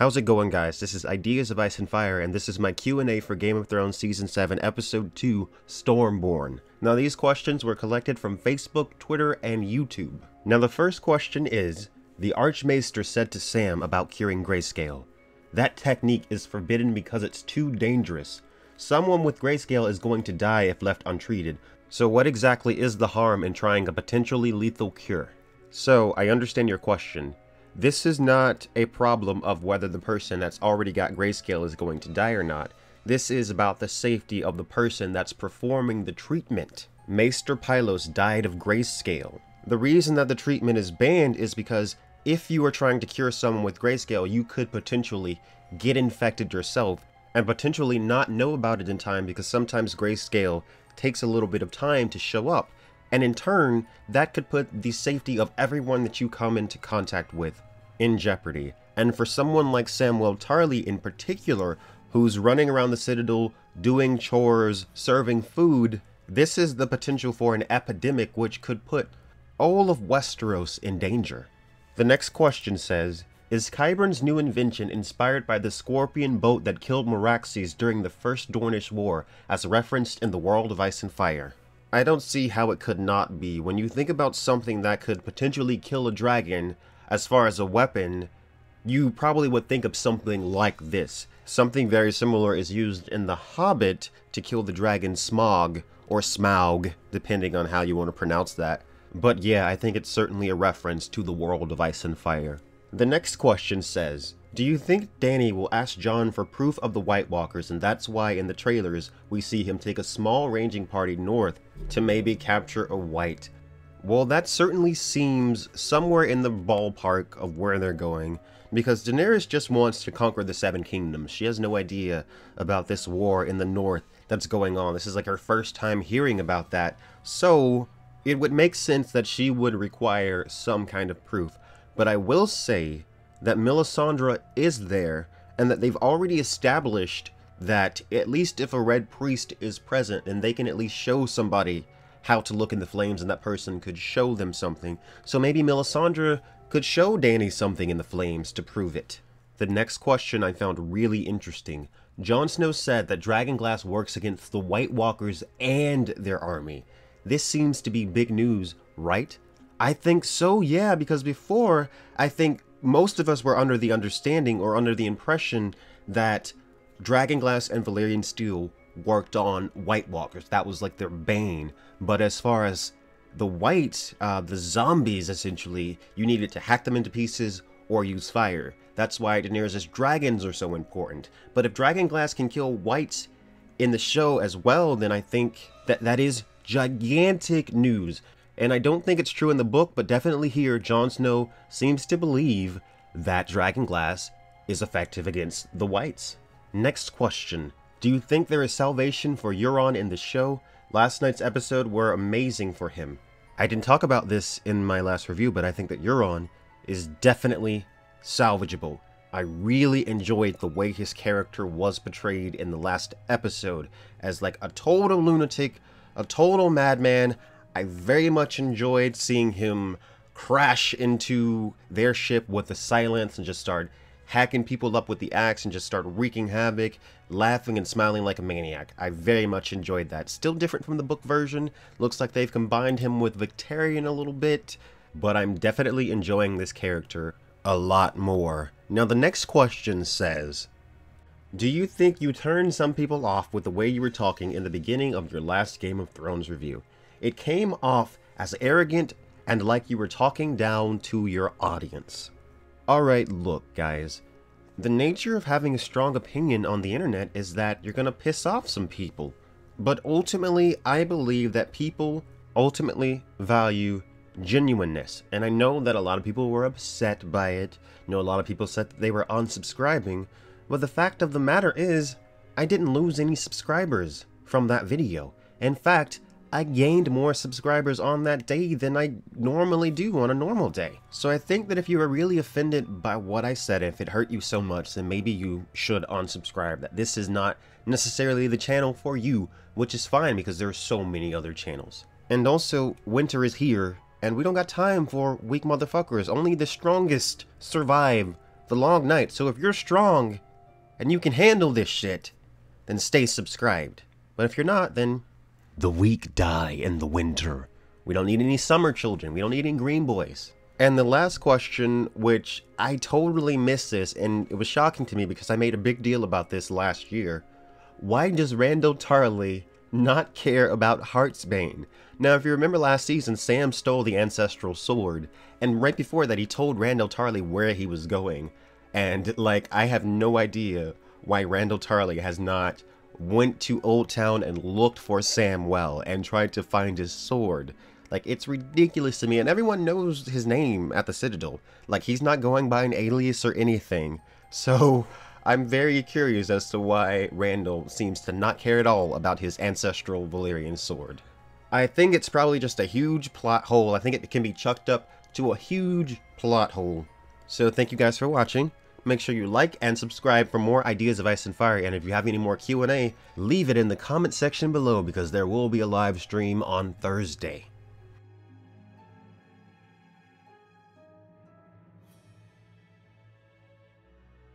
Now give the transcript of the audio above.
How's it going, guys? This is Ideas of Ice and Fire, and this is my Q&A for Game of Thrones Season 7, Episode 2, Stormborn. Now, these questions were collected from Facebook, Twitter, and YouTube. Now, the first question is, the Archmaester said to Sam about curing grayscale, "That technique is forbidden because it's too dangerous. Someone with grayscale is going to die if left untreated, so what exactly is the harm in trying a potentially lethal cure?" So, I understand your question. This is not a problem of whether the person that's already got grayscale is going to die or not. This is about the safety of the person that's performing the treatment. Maester Pylos died of grayscale. The reason that the treatment is banned is because if you are trying to cure someone with grayscale, you could potentially get infected yourself and potentially not know about it in time, because sometimes grayscale takes a little bit of time to show up. And in turn, that could put the safety of everyone that you come into contact with in jeopardy. And for someone like Samwell Tarly in particular, who's running around the Citadel, doing chores, serving food, this is the potential for an epidemic which could put all of Westeros in danger. The next question says, is Qyburn's new invention inspired by the scorpion boat that killed Meraxes during the First Dornish War, as referenced in the World of Ice and Fire? I don't see how it could not be. When you think about something that could potentially kill a dragon, as far as a weapon, you probably would think of something like this. Something very similar is used in The Hobbit to kill the dragon Smaug, or Smaug, depending on how you want to pronounce that. But yeah, I think it's certainly a reference to the World of Ice and Fire. The next question says, do you think Dany will ask Jon for proof of the White Walkers, and that's why in the trailers we see him take a small ranging party north to maybe capture a white? Well, that certainly seems somewhere in the ballpark of where they're going, because Daenerys just wants to conquer the Seven Kingdoms. She has no idea about this war in the north that's going on. This is like her first time hearing about that, so it would make sense that she would require some kind of proof. But I will say that Melisandre is there, and that they've already established that at least if a Red Priest is present, then they can at least show somebody how to look in the flames, and that person could show them something. So maybe Melisandre could show Dany something in the flames to prove it. The next question I found really interesting. Jon Snow said that Dragonglass works against the White Walkers and their army. This seems to be big news, right? I think so, yeah, because before, I think most of us were under the understanding or under the impression that Dragonglass and Valyrian Steel worked on White Walkers. That was like their bane. But as far as the whites, the zombies essentially, you needed to hack them into pieces or use fire. That's why Daenerys' dragons are so important. But if Dragonglass can kill whites in the show as well, then I think that is gigantic news. And I don't think it's true in the book, but definitely here, Jon Snow seems to believe that Dragonglass is effective against the whites. Next question. Do you think there is salvation for Euron in the show? Last night's episode were amazing for him. I didn't talk about this in my last review, but I think that Euron is definitely salvageable. I really enjoyed the way his character was portrayed in the last episode as like a total lunatic, a total madman. I very much enjoyed seeing him crash into their ship with the silence and just start hacking people up with the axe and just start wreaking havoc, laughing and smiling like a maniac. I very much enjoyed that. Still different from the book version. Looks like they've combined him with Victarion a little bit, but I'm definitely enjoying this character a lot more. Now the next question says, do you think you turned some people off with the way you were talking in the beginning of your last Game of Thrones review? It came off as arrogant and like you were talking down to your audience. Alright, look guys, the nature of having a strong opinion on the internet is that you're gonna piss off some people. But ultimately, I believe that people ultimately value genuineness. And I know that a lot of people were upset by it. You know, a lot of people said that they were unsubscribing. But the fact of the matter is, I didn't lose any subscribers from that video. In fact, I gained more subscribers on that day than I normally do on a normal day. So I think that if you were really offended by what I said, if it hurt you so much, then maybe you should unsubscribe. That this is not necessarily the channel for you, which is fine because there are so many other channels. And also, winter is here, and we don't got time for weak motherfuckers. Only the strongest survive the long night. So if you're strong and you can handle this shit, then stay subscribed. But if you're not, then the weak die in the winter. We don't need any summer children. We don't need any green boys. And the last question, which I totally missed this, and it was shocking to me because I made a big deal about this last year. Why does Randyll Tarly not care about Heartsbane? Now, if you remember last season, Sam stole the ancestral sword, and right before that he told Randyll Tarly where he was going. And, like, I have no idea why Randyll Tarly has not went to Old Town and looked for Samwell and tried to find his sword. Like, it's ridiculous to me, and everyone knows his name at the Citadel. Like, he's not going by an alias or anything. So, I'm very curious as to why Randyll seems to not care at all about his ancestral Valyrian sword. I think it's probably just a huge plot hole. I think it can be chucked up to a huge plot hole. So, thank you guys for watching. Make sure you like and subscribe for more ideas of Ice and Fire, and if you have any more Q&A, leave it in the comment section below because there will be a live stream on Thursday.